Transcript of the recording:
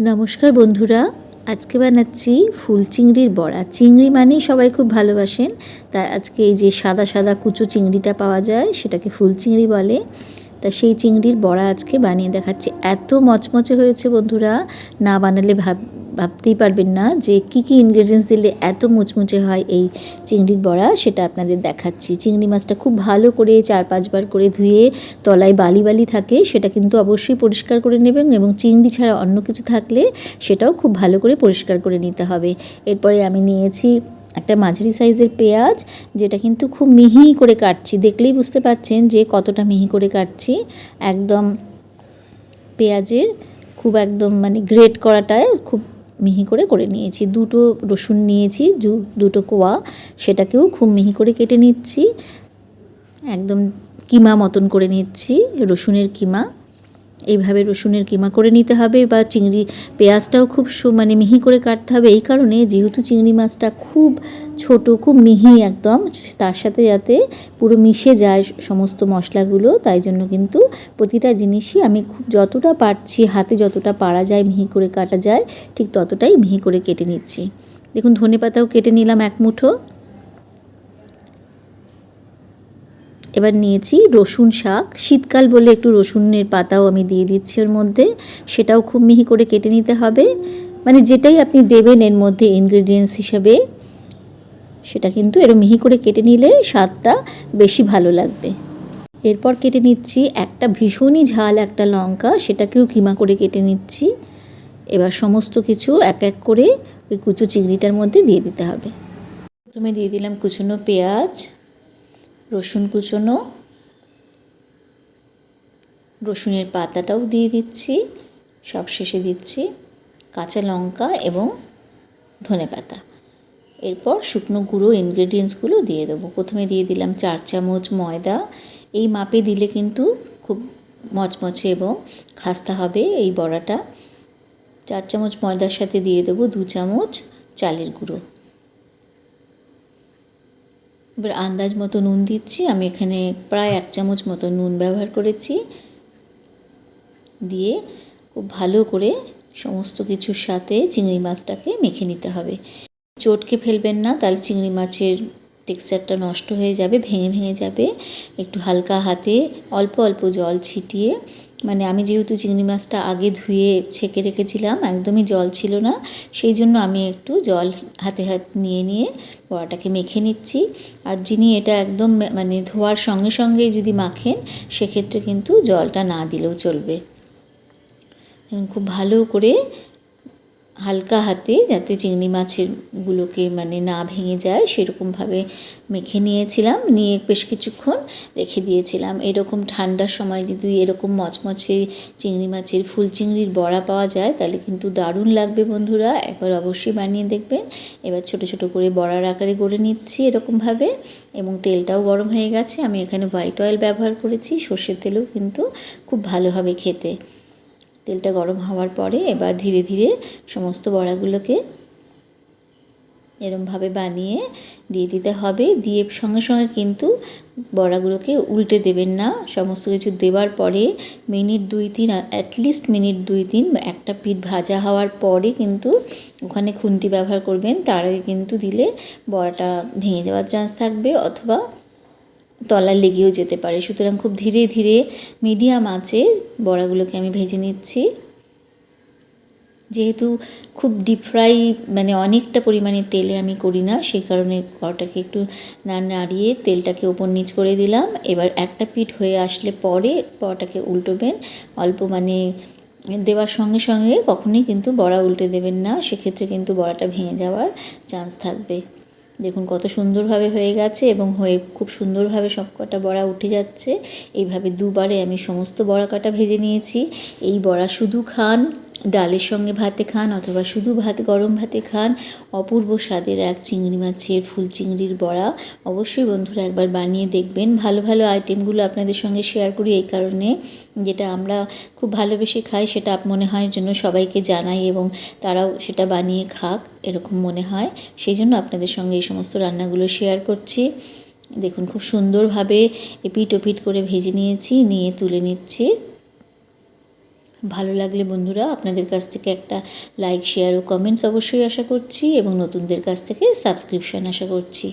নমস্কার বন্ধুরা, আজকে বানাচ্ছি ফুল চিংড়ির বড়া। চিংড়ি মানেই সবাই খুব ভালোবাসেন, তাই আজকে এই যে সাদা সাদা কুচো চিংড়িটা পাওয়া যায় সেটাকে ফুল চিংড়ি বলে। তা সেই চিংড়ির বড়া আজকে বানিয়ে দেখাচ্ছি। এত মচমচে হয়েছে বন্ধুরা, না বানালে ভাবতেই পারবেন না যে কী কী ইনগ্রেডিয়েন্টস দিলে এত মুচমুচে হয় এই চিংড়ির বড়া, সেটা আপনাদের দেখাচ্ছি। চিংড়ি মাছটা খুব ভালো করে 4-5 বার করে ধুয়ে তলায় বালি বালি থাকে সেটা কিন্তু অবশ্যই পরিষ্কার করে নেবেন, এবং চিংড়ি ছাড়া অন্য কিছু থাকলে সেটাও খুব ভালো করে পরিষ্কার করে নিতে হবে। এরপরে আমি নিয়েছি একটা মাঝারি সাইজের পেঁয়াজ, যেটা কিন্তু খুব মিহি করে কাটছি। দেখলেই বুঝতে পারছেন যে কতটা মিহি করে কাটছি। একদম পেঁয়াজের খুব একদম মানে গ্রেট করাটায় খুব মিহি করে করে নিয়েছি। দুটো রসুন নিয়েছি, দুটো কোয়া, সেটাকেও খুব মিহি করে কেটে নিচ্ছি। একদম কিমা মতন করে নিচ্ছি, রসুনের কিমা। এইভাবে রসুনের কিমা করে নিতে হবে। বা চিংড়ি পেঁয়াজটাও খুব মানে মিহি করে কাটতে হবে, এই কারণে যেহেতু চিংড়ি মাছটা খুব ছোট, খুব মিহি একদম, তার সাথে যাতে পুরো মিশে যায় সমস্ত মশলাগুলো, তাই জন্য কিন্তু প্রতিটা জিনিসই আমি খুব যতটা পারছি, হাতে যতটা পারা যায় মিহি করে কাটা যায়, ঠিক ততটাই মিহি করে কেটে নিচ্ছি। দেখুন, ধনেপাতাও কেটে নিলাম এক মুঠো। এবার নিয়েছি রসুন শাক, শীতকাল বলে একটু রসুনের পাতাও আমি দিয়ে দিচ্ছি ওর মধ্যে, সেটাও খুব মিহি করে কেটে নিতে হবে। মানে যেটাই আপনি দেবেন এর মধ্যে ইনগ্রেডিয়েন্টস হিসেবে, সেটা কিন্তু এরকম মিহি করে কেটে নিলে স্বাদটা বেশি ভালো লাগবে। এরপর কেটে নিচ্ছি একটা ভীষণই ঝাল একটা লঙ্কা, সেটাকেও কিমা করে কেটে নিচ্ছি। এবার সমস্ত কিছু এক এক করে ওই কুচো চিংড়িটার মধ্যে দিয়ে দিতে হবে। প্রথমে দিয়ে দিলাম কুচনো পেঁয়াজ, রসুন কুচনো, রসুনের পাতাটাও দিয়ে দিচ্ছি, সব শেষে দিচ্ছি কাঁচা লঙ্কা এবং ধনেপাতা। এরপর শুকনো গুঁড়ো ইনগ্রেডিয়েন্টসগুলো দিয়ে দেবো। প্রথমে দিয়ে দিলাম 4 চামচ ময়দা। এই মাপে দিলে কিন্তু খুব মচমচে এবং খাস্তা হবে এই বড়াটা। 4 চামচ ময়দার সাথে দিয়ে দেবো 2 চামচ চালের গুঁড়ো। এবার আন্দাজ মতো নুন দিচ্ছি, আমি এখানে প্রায় 1 চামচ মতো নুন ব্যবহার করেছি। দিয়ে খুব ভালো করে সমস্ত কিছুর সাথে চিংড়ি মাছটাকে মেখে নিতে হবে। চটকে ফেলবেন না, তাহলে চিংড়ি মাছের টেক্সচারটা নষ্ট হয়ে যাবে, ভেঙে ভেঙে যাবে। একটু হালকা হাতে অল্প অল্প জল ছিটিয়ে, মানে আমি যেহেতু চিংড়ি মাছটা আগে ধুয়ে ছেঁকে রেখেছিলাম, একদমই জল ছিল না, সেই জন্য আমি একটু জল হাতে নিয়ে নিয়ে বড়াটাকে মেখে নিচ্ছি। আর যিনি এটা একদম মানে ধোয়ার সঙ্গে সঙ্গে যদি মাখেন, সেক্ষেত্রে কিন্তু জলটা না দিলেও চলবে। খুব ভালো করে হালকা হাতে, যাতে চিংড়ি মাছেরগুলোকে মানে না ভেঙে যায় সেরকমভাবে মেখে নিয়েছিলাম। নিয়ে বেশ কিছুক্ষণ রেখে দিয়েছিলাম। এরকম ঠান্ডার সময় যদি এরকম মচমচে চিংড়ি মাছের ফুল চিংড়ির বড়া পাওয়া যায়, তাহলে কিন্তু দারুণ লাগবে বন্ধুরা, একবার অবশ্যই বানিয়ে দেখবেন। এবার ছোট ছোট করে বড়ার আকারে গড়ে নিচ্ছি এরকমভাবে, এবং তেলটাও গরম হয়ে গেছে। আমি এখানে হোয়াইট অয়েল ব্যবহার করেছি, সর্ষের তেলও কিন্তু খুব ভালো হবে খেতে। তেলটা গরম হওয়ার পরে এবার ধীরে ধীরে সমস্ত বড়াগুলোকে এরমভাবে বানিয়ে দিয়ে দিতে হবে। দিয়ে সঙ্গে সঙ্গে কিন্তু বড়াগুলোকে উল্টে দেবেন না। সমস্ত কিছু দেওয়ার পরে মিনিট 2-3, অ্যাটলিস্ট মিনিট 2-3, একটা পিঠ ভাজা হওয়ার পরে কিন্তু ওখানে খুন্তি ব্যবহার করবেন। তার আগে কিন্তু দিলে বড়াটা ভেঙে যাওয়ার চান্স থাকবে, অথবা তলায় লেগেও যেতে পারে। সুতরাং খুব ধীরে ধীরে মিডিয়াম আঁচে বড়াগুলোকে আমি ভেজে নিচ্ছি। যেহেতু খুব ডিপ ফ্রাই মানে অনেকটা পরিমাণে তেলে আমি করি না, সেই কারণে কড়াটাকে একটু নাড়িয়ে তেলটাকে ওপর নিচ করে দিলাম। এবার একটা পিঠ হয়ে আসলে পরে বড়াটাকে উল্টোবেন। অল্প মানে দেওয়ার সঙ্গে সঙ্গে কখনোই কিন্তু বড়া উল্টে দেবেন না, সেক্ষেত্রে কিন্তু বড়াটা ভেঙে যাওয়ার চান্স থাকবে। দেখুন কত সুন্দরভাবে হয়ে গেছে, এবং হয়ে খুব সুন্দরভাবে সব কটা বড়া উঠে যাচ্ছে। এইভাবে দুবারে আমি সমস্ত বড়া কটা ভেজে নিয়েছি। এই বড়া শুধু খান, ডালের সঙ্গে ভাতে খান, অথবা শুধু গরম ভাতে খান, অপূর্ব স্বাদের এক চিংড়ি মাছের ফুল চিংড়ির বড়া। অবশ্যই বন্ধুরা একবার বানিয়ে দেখবেন। ভালো ভালো আইটেমগুলো আপনাদের সঙ্গে শেয়ার করি এই কারণে, যেটা আমরা খুব ভালোবেসে খাই সেটা মনে হয় যেন সবাইকে জানাই, এবং তারাও সেটা বানিয়ে খাক এরকম মনে হয়। সেই জন্য আপনাদের সঙ্গে এই সমস্ত রান্নাগুলো শেয়ার করছি। দেখুন খুব সুন্দরভাবে এপিট ওপিট করে ভেজে নিয়েছি, নিয়ে তুলে নিচ্ছি। ভালো লাগলে বন্ধুরা আপনাদের কাছ থেকে একটা লাইক, শেয়ার ও কমেন্টস অবশ্যই আশা করছি, এবং নতুনদের কাছ থেকে সাবস্ক্রিপশান আশা করছি।